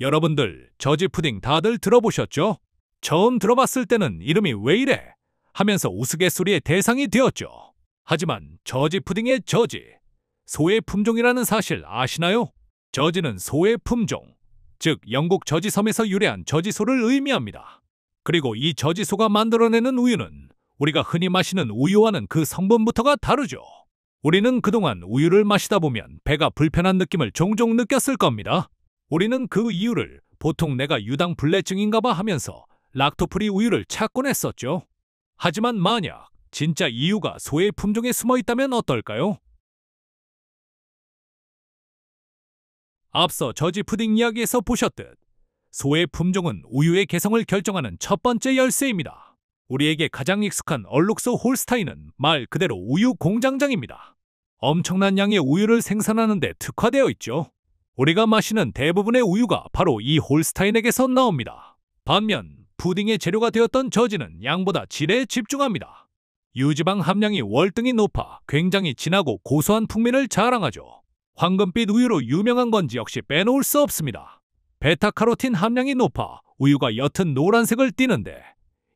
여러분들 저지 푸딩 다들 들어보셨죠? 처음 들어봤을 때는 이름이 왜 이래? 하면서 우스갯소리의 대상이 되었죠. 하지만 저지 푸딩의 저지, 소의 품종이라는 사실 아시나요? 저지는 소의 품종, 즉 영국 저지섬에서 유래한 저지소를 의미합니다. 그리고 이 저지소가 만들어내는 우유는 우리가 흔히 마시는 우유와는 그 성분부터가 다르죠. 우리는 그동안 우유를 마시다 보면 배가 불편한 느낌을 종종 느꼈을 겁니다. 우리는 그 이유를 보통 내가 유당 불내증인가봐 하면서 락토프리 우유를 찾곤 했었죠. 하지만 만약 진짜 이유가 소의 품종에 숨어 있다면 어떨까요? 앞서 저지 푸딩 이야기에서 보셨듯 소의 품종은 우유의 개성을 결정하는 첫 번째 열쇠입니다. 우리에게 가장 익숙한 얼룩소 홀스타인은 말 그대로 우유 공장장입니다. 엄청난 양의 우유를 생산하는 데 특화되어 있죠. 우리가 마시는 대부분의 우유가 바로 이 홀스타인에게서 나옵니다. 반면 푸딩의 재료가 되었던 저지는 양보다 질에 집중합니다. 유지방 함량이 월등히 높아 굉장히 진하고 고소한 풍미를 자랑하죠. 황금빛 우유로 유명한 건지 역시 빼놓을 수 없습니다. 베타카로틴 함량이 높아 우유가 옅은 노란색을 띠는데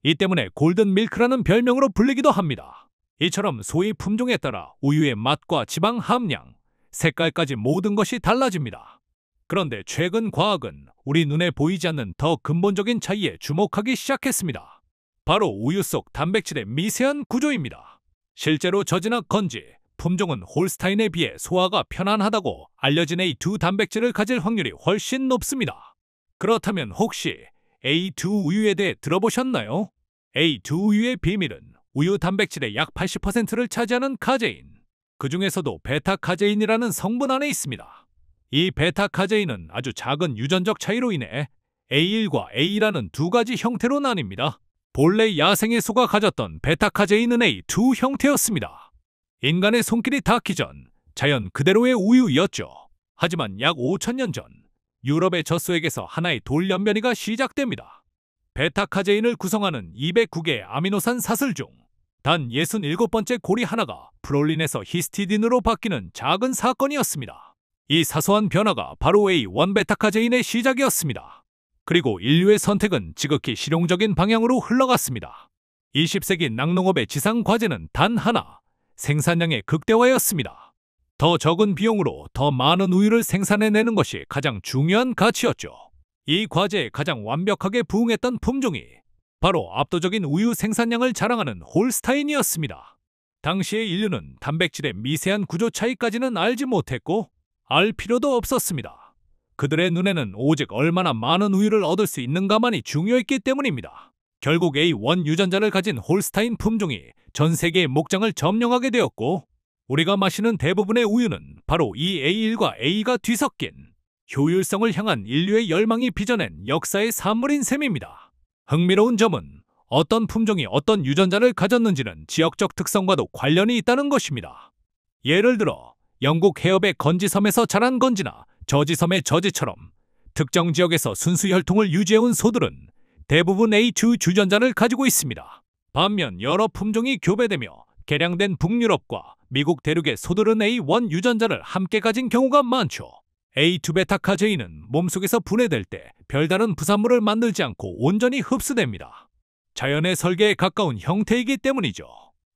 이 때문에 골든 밀크라는 별명으로 불리기도 합니다. 이처럼 소의 품종에 따라 우유의 맛과 지방 함량, 색깔까지 모든 것이 달라집니다. 그런데 최근 과학은 우리 눈에 보이지 않는 더 근본적인 차이에 주목하기 시작했습니다. 바로 우유 속 단백질의 미세한 구조입니다. 실제로 저지나 건지, 품종은 홀스타인에 비해 소화가 편안하다고 알려진 A2 단백질을 가질 확률이 훨씬 높습니다. 그렇다면 혹시 A2 우유에 대해 들어보셨나요? A2 우유의 비밀은 우유 단백질의 약 80%를 차지하는 카제인, 그 중에서도 베타카제인이라는 성분 안에 있습니다. 이 베타카제인은 아주 작은 유전적 차이로 인해 A1과 A라는 두 가지 형태로 나뉩니다. 본래 야생의 소가 가졌던 베타카제인은 A2 형태였습니다. 인간의 손길이 닿기 전 자연 그대로의 우유였죠. 하지만 약 5천년 전 유럽의 젖소에게서 하나의 돌연변이가 시작됩니다. 베타카제인을 구성하는 209개의 아미노산 사슬 중 단 67번째 고리 하나가 프롤린에서 히스티딘으로 바뀌는 작은 사건이었습니다. 이 사소한 변화가 바로 A1 베타카제인의 시작이었습니다. 그리고 인류의 선택은 지극히 실용적인 방향으로 흘러갔습니다. 20세기 낙농업의 지상 과제는 단 하나, 생산량의 극대화였습니다. 더 적은 비용으로 더 많은 우유를 생산해내는 것이 가장 중요한 가치였죠. 이 과제에 가장 완벽하게 부응했던 품종이 바로 압도적인 우유 생산량을 자랑하는 홀스타인이었습니다. 당시의 인류는 단백질의 미세한 구조 차이까지는 알지 못했고 알 필요도 없었습니다. 그들의 눈에는 오직 얼마나 많은 우유를 얻을 수 있는가만이 중요했기 때문입니다. 결국 A1 유전자를 가진 홀스타인 품종이 전 세계의 목장을 점령하게 되었고 우리가 마시는 대부분의 우유는 바로 이 A1과 A가 뒤섞인 효율성을 향한 인류의 열망이 빚어낸 역사의 산물인 셈입니다. 흥미로운 점은 어떤 품종이 어떤 유전자를 가졌는지는 지역적 특성과도 관련이 있다는 것입니다. 예를 들어 영국 해협의 건지섬에서 자란 건지나 저지섬의 저지처럼 특정 지역에서 순수 혈통을 유지해온 소들은 대부분 A2 주전자를 가지고 있습니다. 반면 여러 품종이 교배되며 개량된 북유럽과 미국 대륙의 소들은 A1 유전자를 함께 가진 경우가 많죠. A2 베타카제인은 몸속에서 분해될 때 별다른 부산물을 만들지 않고 온전히 흡수됩니다. 자연의 설계에 가까운 형태이기 때문이죠.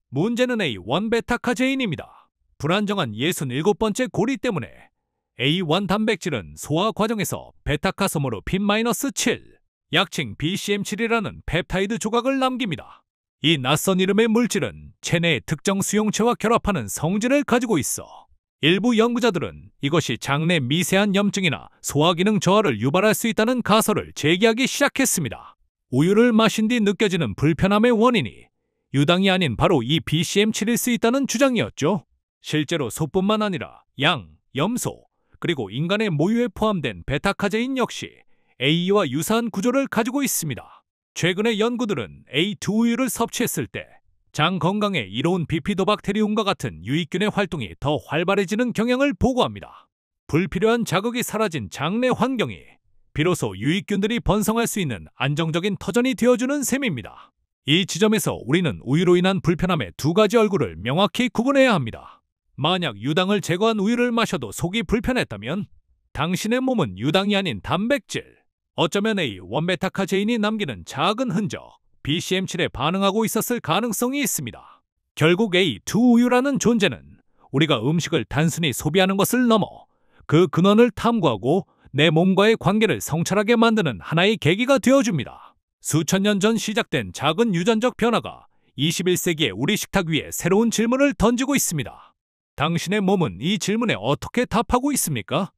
문제는 A1 베타카제인입니다. 불안정한 67번째 고리 때문에 A1 단백질은 소화 과정에서 베타카솜으로 핀-7, 약칭 BCM7이라는 펩타이드 조각을 남깁니다. 이 낯선 이름의 물질은 체내의 특정 수용체와 결합하는 성질을 가지고 있어 일부 연구자들은 이것이 장내 미세한 염증이나 소화기능 저하를 유발할 수 있다는 가설을 제기하기 시작했습니다. 우유를 마신 뒤 느껴지는 불편함의 원인이 유당이 아닌 바로 이 BCM7일 수 있다는 주장이었죠. 실제로 소뿐만 아니라 양, 염소, 그리고 인간의 모유에 포함된 베타카제인 역시 A와 유사한 구조를 가지고 있습니다. 최근의 연구들은 A2 우유를 섭취했을 때 장 건강에 이로운 비피도박테리움과 같은 유익균의 활동이 더 활발해지는 경향을 보고합니다. 불필요한 자극이 사라진 장내 환경이 비로소 유익균들이 번성할 수 있는 안정적인 터전이 되어주는 셈입니다. 이 지점에서 우리는 우유로 인한 불편함의 두 가지 얼굴을 명확히 구분해야 합니다. 만약 유당을 제거한 우유를 마셔도 속이 불편했다면 당신의 몸은 유당이 아닌 단백질. 어쩌면 A 원베타카제인이 남기는 작은 흔적, BCM7에 반응하고 있었을 가능성이 있습니다. 결국 A2 우유라는 존재는 우리가 음식을 단순히 소비하는 것을 넘어 그 근원을 탐구하고 내 몸과의 관계를 성찰하게 만드는 하나의 계기가 되어줍니다. 수천 년 전 시작된 작은 유전적 변화가 21세기의 우리 식탁 위에 새로운 질문을 던지고 있습니다. 당신의 몸은 이 질문에 어떻게 답하고 있습니까?